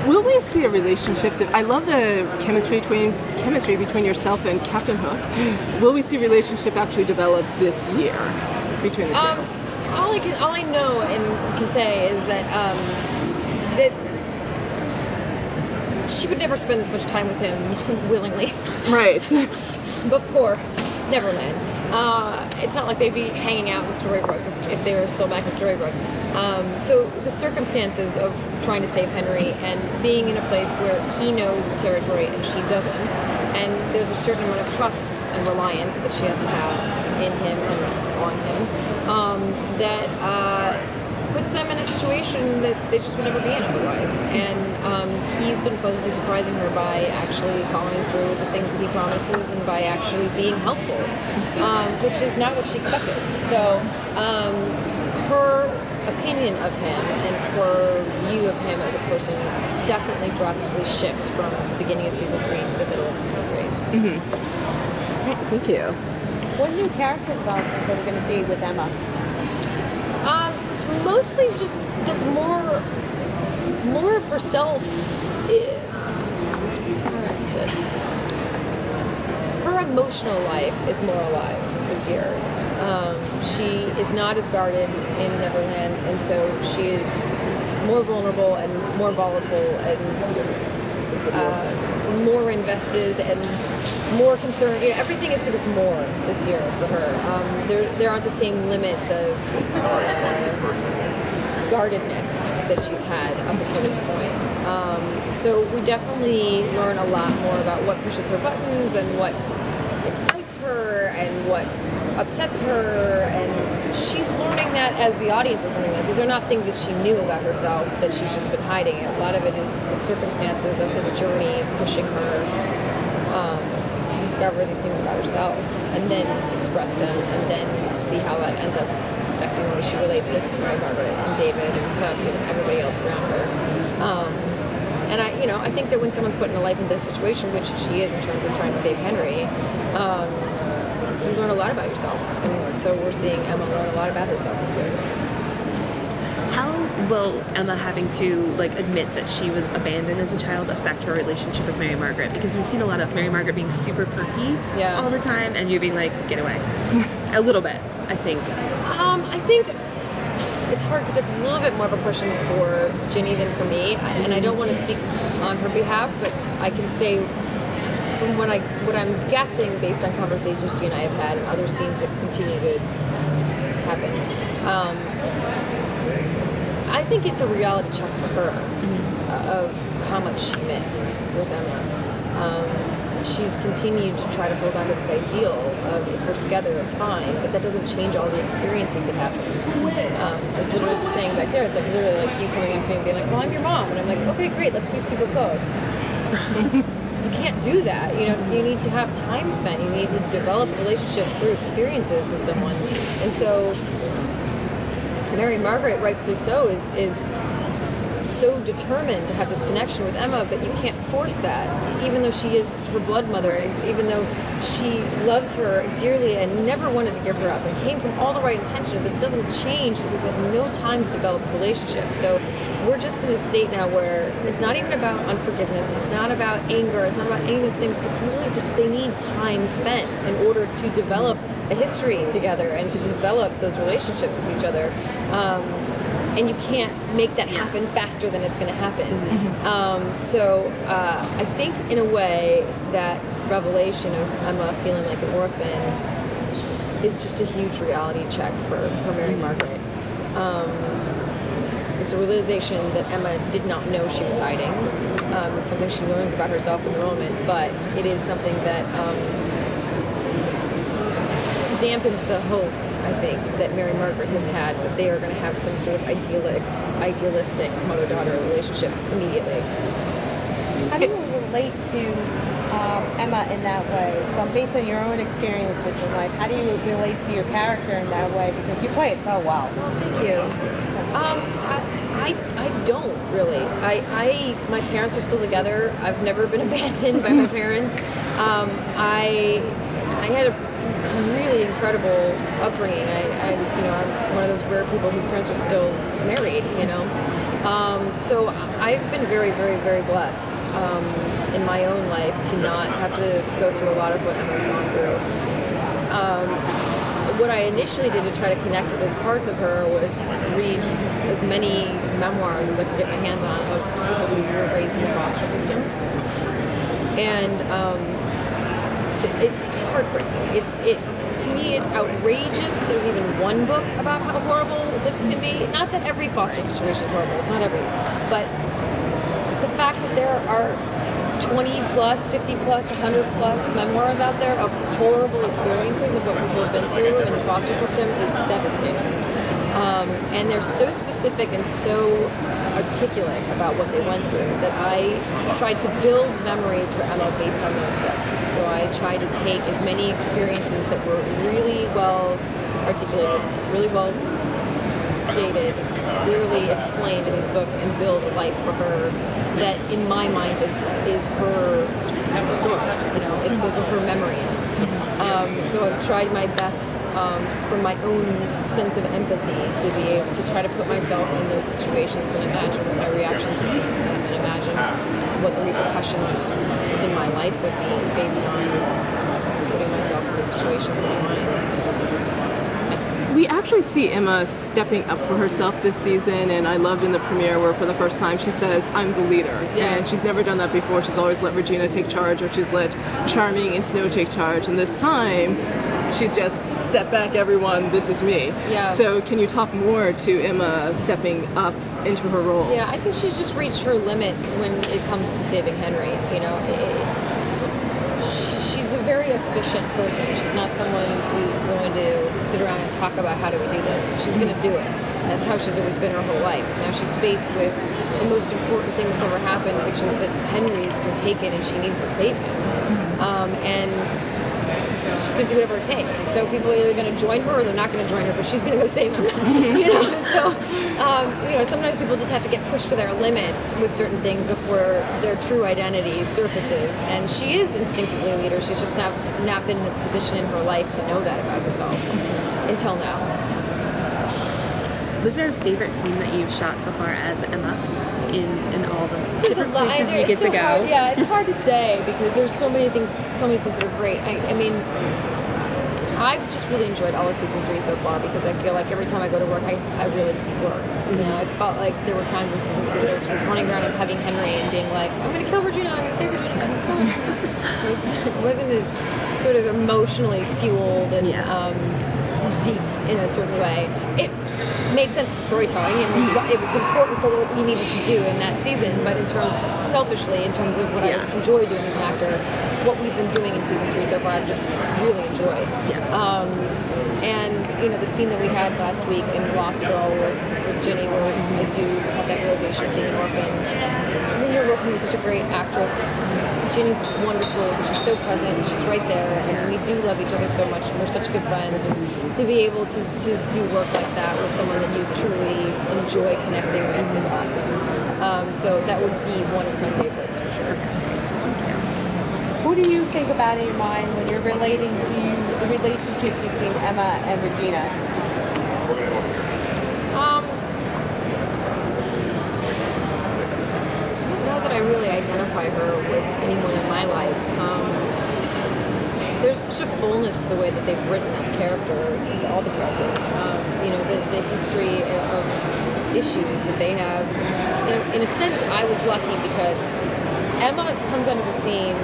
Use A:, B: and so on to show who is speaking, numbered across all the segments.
A: Will we see a relationship? I love the chemistry between yourself and Captain Hook. Will we see a relationship actually develop this year between the two?
B: All I know and can say is that that she would never spend this much time with him willingly.
A: Right.
B: Before Neverland. It's not like they'd be hanging out in Storybrooke if they were still back in Storybrooke. So the circumstances of trying to save Henry and being in a place where he knows the territory and she doesn't, and there's a certain amount of trust and reliance that she has to have in him and on him, that puts them in a situation that they just would never be in otherwise. And he's been pleasantly surprising her by actually following through with the things that he promises and by actually being helpful, which is not what she expected. So her opinion of him and her view of him as a person definitely drastically shifts from the beginning of season 3 to the middle of season 3.
A: Mm-hmm. Right, thank you.
C: What new character development are we going to see with Emma?
B: Mostly just the more of herself. Her emotional life is more alive this year. She is not as guarded in Neverland, and so she is more vulnerable and more volatile and more invested and more concerned. You know, everything is sort of more this year for her. There aren't the same limits of guardedness that she's had up until this point. So we definitely learn a lot more about what pushes her buttons and what excites her and what upsets her, and she's learning that as the audience is learning that. These are not things that she knew about herself that she's just been hiding. A lot of it is the circumstances of this journey pushing her to discover these things about herself and then express them and then see how that ends up affecting the way she relates with Mary Margaret and David and everybody else around her. And I think that when someone's put in a life and death situation, which she is in terms of trying to save Henry, you learn a lot about yourself. And so we're seeing Emma learn a lot about herself this year.
D: How will Emma having to admit that she was abandoned as a child affect her relationship with Mary Margaret? Because we've seen a lot of Mary Margaret being super perky all the time, and you being like, get away. A little bit, I think.
B: I think it's hard because it's a little bit more of a question for Ginny than for me, and I don't want to speak on her behalf, but I can say from what I'm guessing based on conversations she and I have had and other scenes that continue to happen. I think it's a reality check for her of how much she missed with Emma. She's continued to try to hold on to this ideal of if we're together, it's fine, but that doesn't change all the experiences that happen. I was literally just saying back there, it's literally you coming up to me and being like, well, I'm your mom. And I'm like, okay, great, let's be super close. You can't do that. You need to have time spent. You need to develop a relationship through experiences with someone. And so Mary Margaret, rightfully so, is so determined to have this connection with Emma, but you can't force that, even though she is her blood mother, even though she loves her dearly and never wanted to give her up and came from all the right intentions. It doesn't change that we've had no time to develop a relationship. So we're just in a state now where it's not even about unforgiveness, it's not about anger, it's not about any of those things. It's literally just they need time spent in order to develop a history together and to develop those relationships with each other. And you can't make that happen faster than it's going to happen. So I think in a way that revelation of Emma feeling like an orphan is just a huge reality check for Mary Margaret. It's a realization that Emma did not know she was hiding. It's something she learns about herself in the moment, but it is something that dampens the hope, I think, that Mary Margaret has had that they are going to have some sort of idealistic mother-daughter relationship immediately.
C: How do you relate to Emma in that way? Based on your own experience with your life, how do you relate to your character in that way? Because you play it so well.
B: Well, thank you. I don't really. My parents are still together. I've never been abandoned by my parents. I had a really incredible upbringing. I'm one of those rare people whose parents are still married, So I've been very, very, very blessed in my own life to not have to go through a lot of what Emma's gone through. What I initially did to try to connect with those parts of her was read as many memoirs as I could get my hands on of people who were raised in the foster system. And it's heartbreaking. To me, it's outrageous that there's even one book about how horrible this can be. Not that every foster situation is horrible, it's not every, but the fact that there are 20 plus, 50 plus, 100 plus memoirs out there of horrible experiences of what people have been through in the foster system is devastating. And they're so specific and so articulate about what they went through that I tried to build memories for Emma based on those books. So I tried to take as many experiences that were really well articulated, really well stated, clearly explained in these books, and build a life for her that, in my mind, is her story. You know, those are her memories. So I've tried my best from my own sense of empathy to be able to try to put myself in those situations and imagine what my reactions would be to them, and imagine what the repercussions in my life would be based on putting myself in those situations in my mind.
A: We actually see Emma stepping up for herself this season, and I loved in the premiere where for the first time she says, "I'm the leader."
B: Yeah.
A: And she's never done that before. She's always let Regina take charge, or she's let Charming and Snow take charge. And this time, she's just, "Step back, everyone, this is me."
B: Yeah.
A: So can you talk more to Emma stepping up into her role?
B: Yeah, I think she's just reached her limit when it comes to saving Henry. You know, she's a very efficient person. She's not someone who's going to sit around and talk about how do we do this. She's going to do it. That's how she's always been her whole life. So now she's faced with the most important thing that's ever happened, which is that Henry's been taken and she needs to save him. And she's going to do whatever it takes. So people are either going to join her or they're not going to join her, but she's going to go save him. So sometimes people just have to get pushed to their limits with certain things before their true identity surfaces. And she is instinctively a leader. She's just not been in a position in her life to know that about herself until now.
D: Was there a favorite scene that you've shot so far as Emma in all the different places you get to go?
B: Hard, yeah, it's hard to say because there's so many things, so many scenes that are great. I mean, I've just really enjoyed all of season 3 so far because I feel like every time I go to work, I really work. You know, I felt like there were times in season 2 that I was sort of running around and hugging Henry and being like, "I'm going to kill Regina, I'm going to save Regina, I'm going to kill Regina." It wasn't as sort of emotionally fueled and deep in a certain way. It made sense for storytelling. It was important for what we needed to do in that season, but in terms, selfishly, in terms of what I enjoy doing as an actor, what we've been doing in season 3 so far, I've just really enjoyed. And the scene that we had last week in Lost Girl with Ginny, where I do have that realization of being an orphan. I mean, you're working with such a great actress. Ginny's wonderful, and she's so present, and she's right there, and we do love each other so much, and we're such good friends, and to be able to do work like that with someone that you truly enjoy connecting with is awesome. So that would be one of my favorites, for sure.
C: Who do you think about in your mind when you're relating to the relationship between Emma and Regina?
B: That I really identify her with anyone in my life. There's such a fullness to the way that they've written that character, all the characters. The history of issues that they have. In a sense, I was lucky because Emma comes onto the scene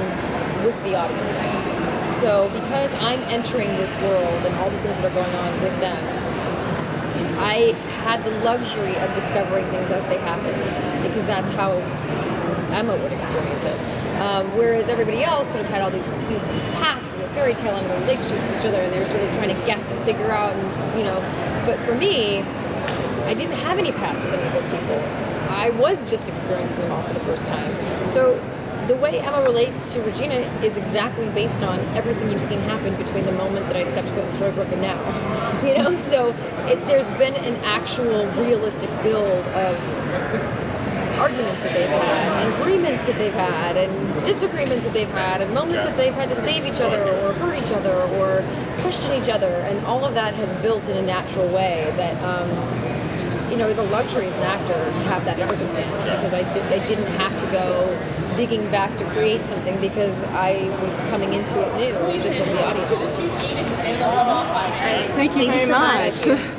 B: with the audience. So because I'm entering this world and all the things that are going on with them, I had the luxury of discovering things as they happened because that's how Emma would experience it. Whereas everybody else sort of had all these past and a fairy tale and a relationship with each other, and they were sort of trying to guess and figure out, But for me, I didn't have any past with any of those people. I was just experiencing them all for the first time. So the way Emma relates to Regina is exactly based on everything you've seen happen between the moment that I stepped foot in Storybrooke and now. So there's been an actual realistic build of arguments that they've had, and agreements that they've had, and disagreements that they've had, and moments that they've had to save each other, or hurt each other, or question each other, and all of that has built in a natural way that you know, it was a luxury as an actor to have that circumstance because I didn't have to go digging back to create something because I was coming into it new, just like the audience was.
A: Thank you very
D: so
A: much.
D: much.